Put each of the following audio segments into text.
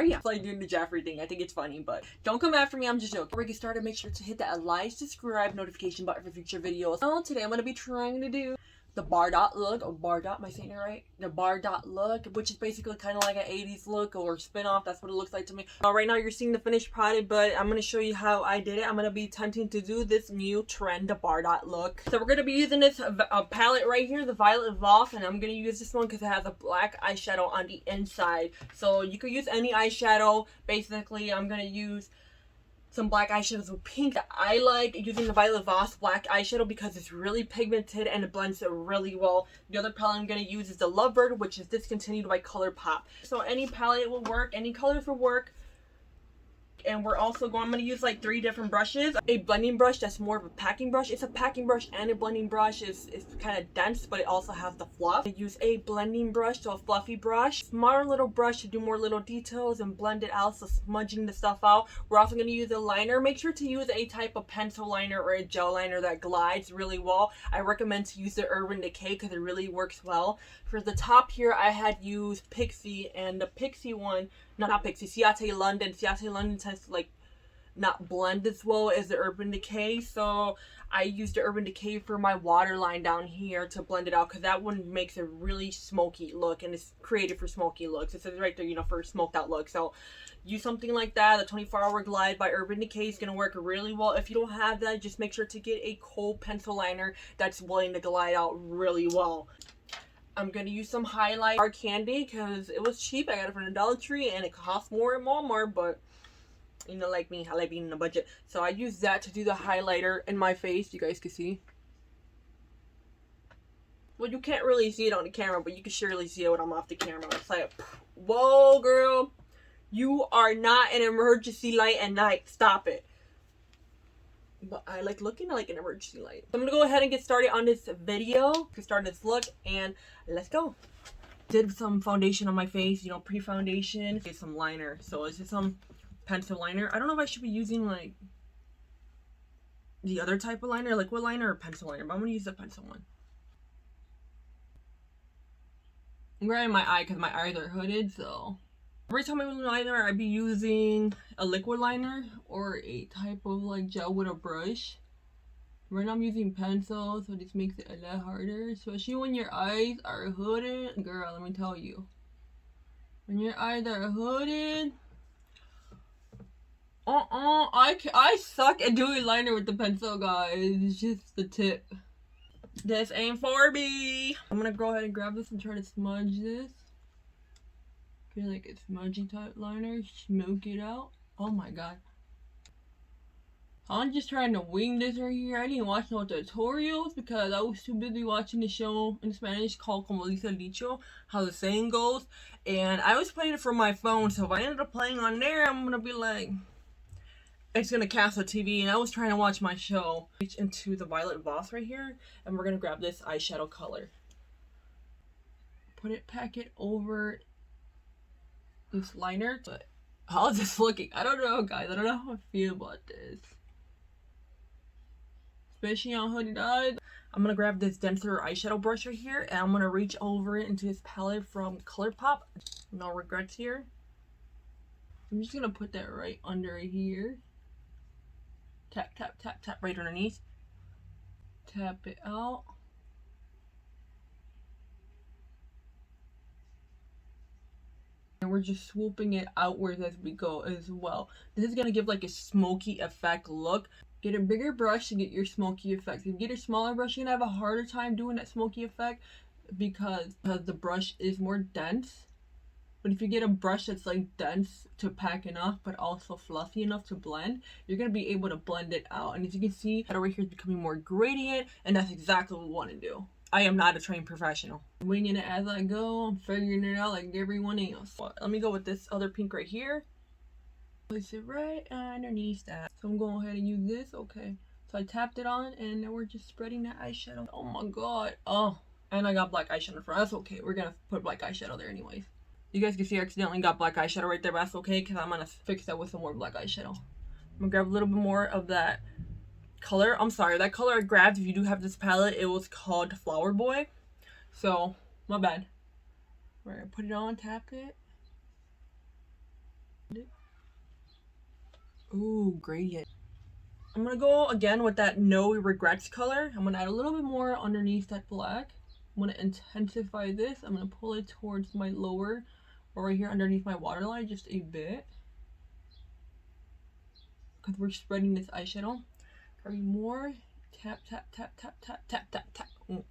sorry. I'm like doing the Jeffrey thing. I think it's funny, but don't come after me. I'm just joking. Before we get started, make sure to hit that like, subscribe, notification button for future videos. Oh, today I'm going to be trying to do the bardot look, or bardot, am I saying it right? The bardot look, which is basically kind of like an 80s look or spin-off. That's what it looks like to me. Right now you're seeing the finished product, but I'm going to show you how I did it. I'm going to be attempting to do this new trend, the bardot look. So we're going to be using this palette right here, the Violet Voss, and I'm going to use this one because it has a black eyeshadow on the inside. So you could use any eyeshadow. Basically, I'm going to use some black eyeshadows with pink. I like using the Violet Voss black eyeshadow because it's really pigmented and it blends it really well. The other palette I'm going to use is the Lovebird, which is discontinued by ColourPop. So any palette will work, any colors will work. And we're also going, I'm going to use like 3 different brushes. A blending brush that's more of a packing brush. It's a packing brush and a blending brush. It's kind of dense, but it also has the fluff. I use a blending brush, so a fluffy brush. Smaller little brush to do more little details and blend it out, so smudging the stuff out. We're also going to use a liner. Make sure to use a type of pencil liner or a gel liner that glides really well. I recommend to use the Urban Decay because it really works well. For the top here, I had used Pixie, and the Pixie one, not Pixie, Ciate London. Ciate London tends to like not blend as well as the Urban Decay, so I used the Urban Decay for my waterline down here to blend it out because that one makes a really smoky look, and it's created for smoky looks. It says right there, you know, for a smoked out look. So use something like that. The 24-Hour Glide by Urban Decay is going to work really well. If you don't have that, just make sure to get a cold pencil liner that's willing to glide out really well. I'm going to use some highlight Hard Candy because it was cheap. I got it from the Dollar Tree and it costs more at Walmart, but you know, like me, I like being in a budget. So I use that to do the highlighter in my face. You guys can see. Well, you can't really see it on the camera, but you can surely see it when I'm off the camera. It's like, whoa, girl. You are not an emergency light at night. Stop it. But I like looking like an emergency light. So I'm gonna go ahead and get started on this video, get started this look, and let's go. Did some foundation on my face, you know, pre-foundation. Get some liner. So it's just some pencil liner. I don't know if I should be using like the other type of liner, liquid liner or pencil liner, but I'm gonna use the pencil one. I'm grabbing my eye because my eyes are hooded, so every time I use liner, I'd be using a liquid liner or a type of like gel with a brush. Right now I'm using pencil, so this makes it a lot harder, especially when your eyes are hooded. Girl, let me tell you, when your eyes are hooded, I suck at doing liner with the pencil, guys. It's just the tip. This ain't for me. I'm gonna go ahead and grab this and try to smudge this. Feel like a smudgy type liner. Smoke it out. Oh my god. I'm just trying to wing this right here. I didn't watch no tutorials because I was too busy watching the show in Spanish called Como Dice el Dicho, how the saying goes. And I was playing it from my phone, so if I ended up playing on there, I'm gonna be like, it's gonna cast the TV, and I was trying to watch my show. Reach into the Violet Voss right here, and we're gonna grab this eyeshadow color. Pack it over this liner. But how is this looking? I don't know, guys. I don't know how I feel about this, especially on hooded eyes. I'm gonna grab this denser eyeshadow brush right here, and I'm gonna reach over it into this palette from ColourPop. No regrets here. I'm just gonna put that right under here. Tap, tap, tap, tap right underneath. Tap it out. And we're just swooping it outwards as we go as well. This is going to give like a smoky effect look. Get a bigger brush to get your smoky effect. If you get a smaller brush, you're going to have a harder time doing that smoky effect because the brush is more dense. But if you get a brush that's like dense to pack enough, but also fluffy enough to blend, you're going to be able to blend it out. And as you can see, that over here is becoming more gradient, and that's exactly what we want to do. I am not a trained professional. I'm winging it as I go. I'm figuring it out like everyone else. Let me go with this other pink right here. Place it right underneath that. So I'm going ahead and use this. Okay. So I tapped it on, and now we're just spreading that eyeshadow. Oh my god. Oh, and I got black eyeshadow in front. That's okay. We're going to put black eyeshadow there anyways. You guys can see I accidentally got black eyeshadow right there, but that's okay because I'm going to fix that with some more black eyeshadow. I'm going to grab a little bit more of that color. I'm sorry, that color I grabbed, if you do have this palette, it was called Flower Boy. So, my bad. We're going to put it on, tap it. Ooh, gradient. I'm gonna go again with that No Regrets color. I'm gonna add a little bit more underneath that black. I'm gonna intensify this. I'm gonna pull it towards my lower, or right here underneath my waterline, just a bit. Because we're spreading this eyeshadow. Grabbing more. Tap, tap, tap, tap, tap, tap, tap, tap. Ooh.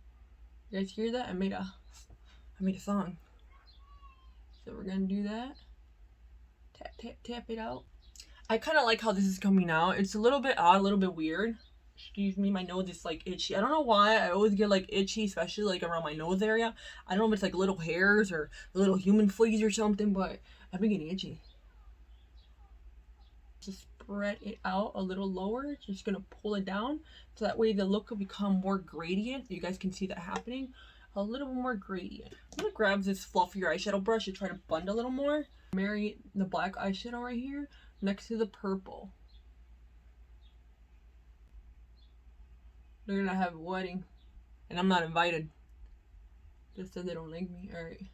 You guys hear that? I made a song. So we're gonna do that. Tap, tap, tap it out. I kind of like how this is coming out. It's a little bit odd, a little bit weird. Excuse me, my nose is like itchy. I don't know why. I always get like itchy, especially like around my nose area. I don't know if it's like little hairs or little human fleas or something, but I've been getting itchy. Just spread it out a little lower. Just gonna pull it down so that way the look will become more gradient. You guys can see that happening. A little bit more gradient. I'm gonna grab this fluffier eyeshadow brush and try to blend a little more. Marry the black eyeshadow right here next to the purple. They're gonna have a wedding, and I'm not invited. Just so they don't like me. Alright.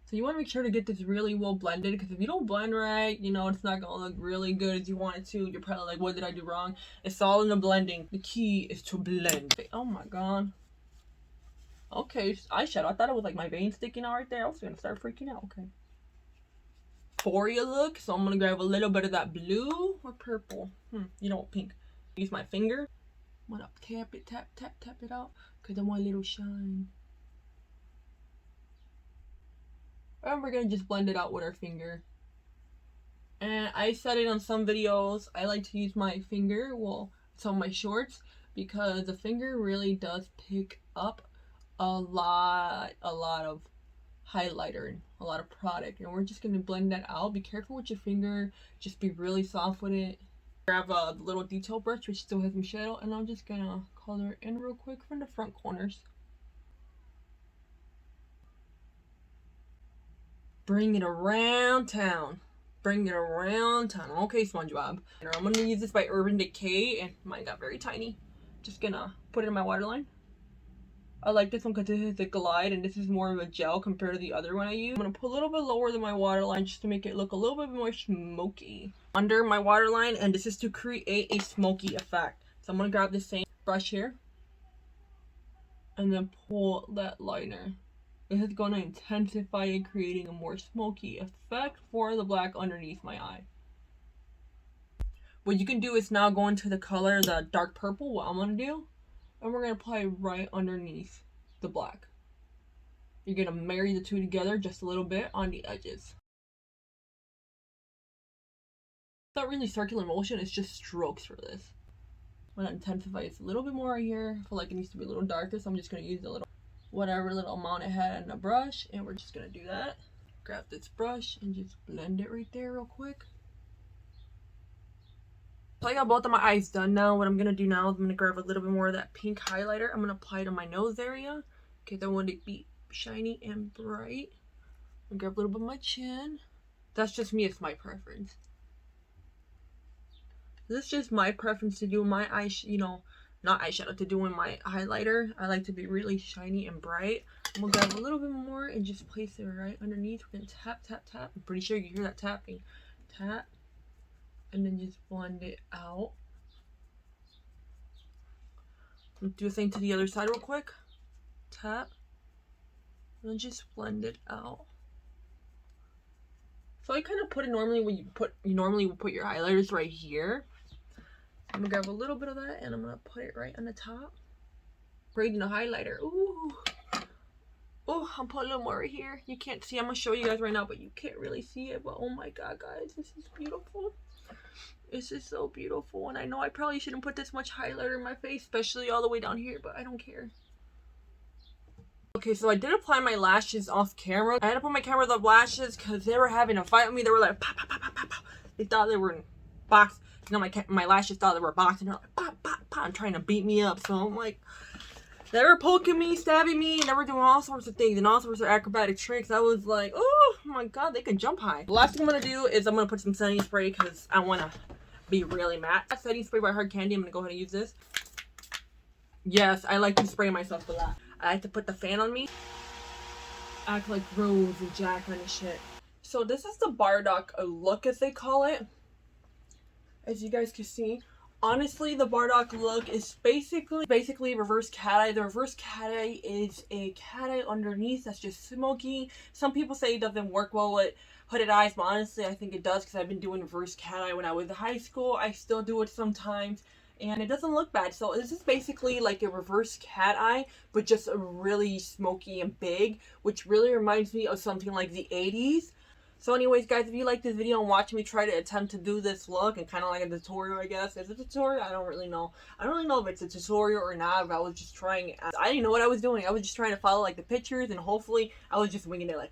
So you want to make sure to get this really well blended, because if you don't blend right, you know, it's not gonna look really good as you want it to. You're probably like, what did I do wrong? It's all in the blending. The key is to blend. Oh my god. Okay, eyeshadow. I thought it was like my vein sticking out right there. I was gonna start freaking out. Okay. Euphoria look. So I'm gonna grab a little bit of that blue or purple. You know what, pink. Use my finger. I'm gonna tap it, tap, tap, tap it out, because I want a little shine. And we're gonna just blend it out with our finger. And I said it on some videos, I like to use my finger, well, some of my shorts, because the finger really does pick up a lot of highlighter, a lot of product, and we're just gonna blend that out. Be careful with your finger, just be really soft with it. Grab a little detail brush which still has some shadow, and I'm just gonna color in real quick from the front corners. Bring it around town. Bring it around town. Okay, SpongeBob. I'm gonna use this by Urban Decay, and mine got very tiny. Just gonna put it in my waterline. I like this one because it has a glide, and this is more of a gel compared to the other one I use. I'm gonna put a little bit lower than my waterline just to make it look a little bit more smoky under my waterline, and this is to create a smoky effect. So I'm gonna grab the same brush here and then pull that liner. This is going to intensify it, creating a more smoky effect for the black underneath my eye. What you can do is now go into the color, the dark purple, what I'm going to do, and we're going to apply right underneath the black. You're going to marry the two together just a little bit on the edges. It's not really circular motion, it's just strokes for this. I'm going to intensify it a little bit more right here. I feel like it needs to be a little darker, so I'm just going to use a little whatever little amount I had in a brush, and we're just gonna do that. Grab this brush and just blend it right there real quick. So I got both of my eyes done now. What I'm gonna do now is I'm gonna grab a little bit more of that pink highlighter. I'm gonna apply it on my nose area because I want it to be shiny and bright. I'm gonna grab a little bit of my chin. That's just me, it's my preference. This is just my preference to do my eyes, you know, not eyeshadow, to doing my highlighter. I like to be really shiny and bright. I'm gonna grab a little bit more and just place it right underneath. We're gonna tap, tap, tap. I'm pretty sure you hear that tapping. Tap, and then just blend it out. Do the same to the other side real quick. Tap, and then just blend it out. So I kind of put it normally when you normally would put your highlighters right here. I'm gonna grab a little bit of that and I'm gonna put it right on the top. Creating a highlighter. Ooh. Oh, I'm putting a little more right here. You can't see. I'm gonna show you guys right now, but you can't really see it. But oh my god, guys, this is beautiful. This is so beautiful. And I know I probably shouldn't put this much highlighter in my face, especially all the way down here, but I don't care. Okay, so I did apply my lashes off camera. I had to put my camera with the lashes because they were having a fight with me. They were like, pow, pow, pow, pow, pow, pow. They thought they were in box. You know, my lashes thought they were boxing. They're like, pow, pow, pow, and trying to beat me up. So I'm like, they were poking me, stabbing me, and they were doing all sorts of things and all sorts of acrobatic tricks. I was like, oh my god, they can jump high. The last thing I'm gonna do is I'm gonna put some setting spray because I wanna be really matte. Setting spray by Hard Candy. I'm gonna go ahead and use this. Yes, I like to spray myself a lot. I like to put the fan on me. Act like Rose and Jack and shit. So this is the bardot look, as they call it. As you guys can see, honestly, the bardot look is basically reverse cat eye. The reverse cat eye is a cat eye underneath that's just smoky. Some people say it doesn't work well with hooded eyes, but honestly, I think it does because I've been doing reverse cat eye when I was in high school. I still do it sometimes, and it doesn't look bad. So this is basically like a reverse cat eye, but just a really smoky and big, which really reminds me of something like the 80s. So anyways, guys, if you like this video and watch me try to attempt to do this look and kind of like a tutorial, I guess. Is it a tutorial? I don't really know. I don't really know if it's a tutorial or not, but I was just trying. I didn't know what I was doing. I was just trying to follow like the pictures, and hopefully I was just winging it, like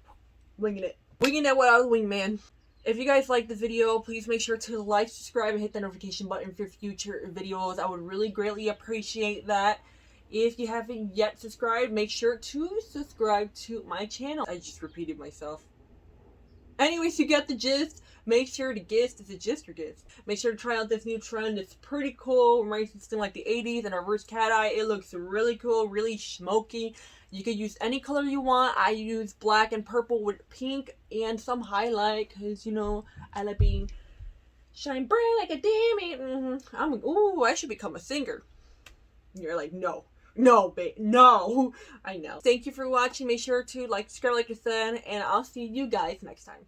winging it what I was winging, man. If you guys like this video, please make sure to like, subscribe, and hit the notification button for future videos. I would really greatly appreciate that. If you haven't yet subscribed, make sure to subscribe to my channel. I just repeated myself. Anyways, you get the gist. Make sure to gist. Is it gist or gist? Make sure to try out this new trend. It's pretty cool. Reminds me of something like the 80s and a reverse cat eye. It looks really cool, really smoky. You can use any color you want. I use black and purple with pink and some highlight because, you know, I like being shine bright like a diamond. Ooh, I should become a singer. You're like, no. No, babe, no. I know. Thank you for watching. Make sure to like, subscribe, like I said, and I'll see you guys next time.